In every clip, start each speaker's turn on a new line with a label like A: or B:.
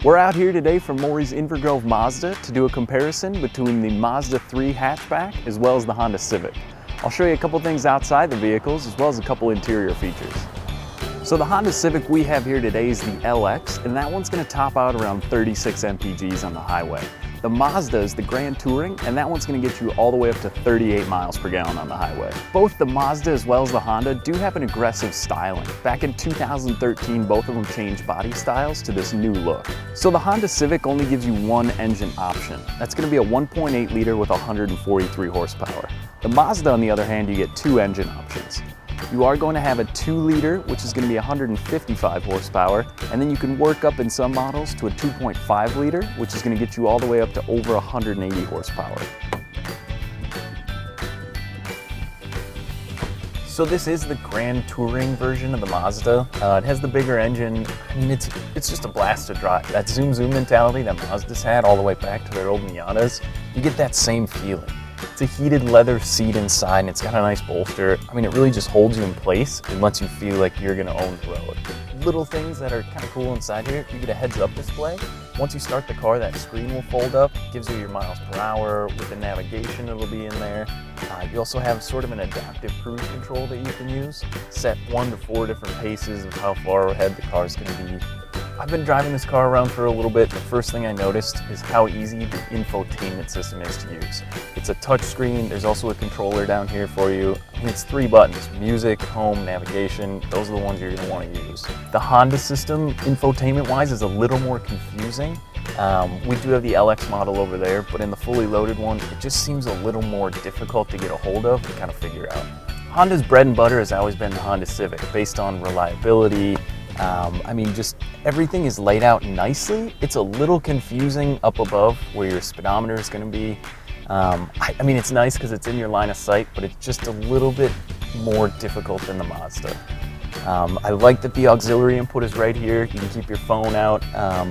A: We're out here today from Morrie's Inver Mazda to do a comparison between the Mazda 3 hatchback as well as the Honda Civic. I'll show you a couple things outside the vehicles as well as a couple interior features. So the Honda Civic we have here today is the LX, and that one's going to top out around 36 mpgs on the highway. The Mazda is the Grand Touring, and that one's going to get you all the way up to 38 miles per gallon on the highway. Both the Mazda as well as the Honda do have an aggressive styling. Back in 2013, both of them changed body styles to this new look. So the Honda Civic only gives you one engine option. That's going to be a 1.8 liter with 143 horsepower. The Mazda, on the other hand, you get two engine options. You are going to have a 2 liter, which is going to be 155 horsepower, and then you can work up in some models to a 2.5 liter, which is going to get you all the way up to over 180 horsepower. So this is the Grand Touring version of the Mazda. It has the bigger engine. I mean, it's just a blast to drive. That zoom mentality that Mazda's had all the way back to their old Miatas, you get that same feeling. It's a heated leather seat inside, and it's got a nice bolster. I mean, it really just holds you in place and lets you feel like you're gonna own the road. Little things that are kind of cool inside here, you get a heads-up display. Once you start the car, that screen will fold up, gives you your miles per hour. With the navigation, it'll be in there. You also have sort of an adaptive cruise control that you can use. Set 1 to 4 different paces of how far ahead the car is gonna be. I've been driving this car around for a little bit. The first thing I noticed is how easy the infotainment system is to use. It's a touch screen. There's also a controller down here for you. And it's 3 buttons: music, home, navigation. Those are the ones you're going to want to use. The Honda system, infotainment-wise, is a little more confusing. We do have the LX model over there, but in the fully loaded one, it just seems a little more difficult to get a hold of and kind of figure out. Honda's bread and butter has always been the Honda Civic, based on reliability. I mean, just everything is laid out nicely. It's a little confusing up above where your speedometer is going to be. I mean, it's nice because it's in your line of sight, but it's just a little bit more difficult than the Mazda. I like that the auxiliary input is right here. You can keep your phone out,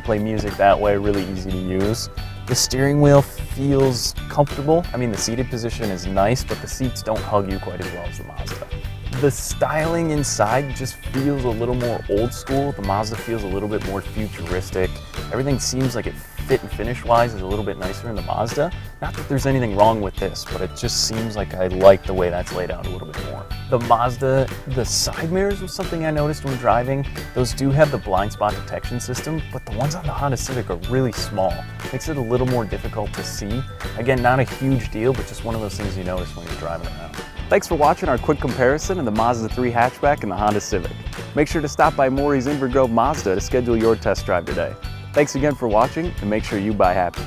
A: play music that way, really easy to use. The steering wheel feels comfortable. I mean, the seated position is nice, but the seats don't hug you quite as well as the Mazda. The styling inside just feels a little more old school. The Mazda feels a little bit more futuristic. Everything seems like it fit and finish wise is a little bit nicer in the Mazda. Not that there's anything wrong with this, but it just seems like I like the way that's laid out a little bit more. The Mazda, the side mirrors was something I noticed when driving. Those do have the blind spot detection system, but the ones on the Honda Civic are really small. Makes it a little more difficult to see. Again, not a huge deal, but just one of those things you notice when you're driving around. Thanks for watching our quick comparison of the Mazda 3 hatchback and the Honda Civic. Make sure to stop by Morrie's Inver Mazda to schedule your test drive today. Thanks again for watching, and make sure you buy happy.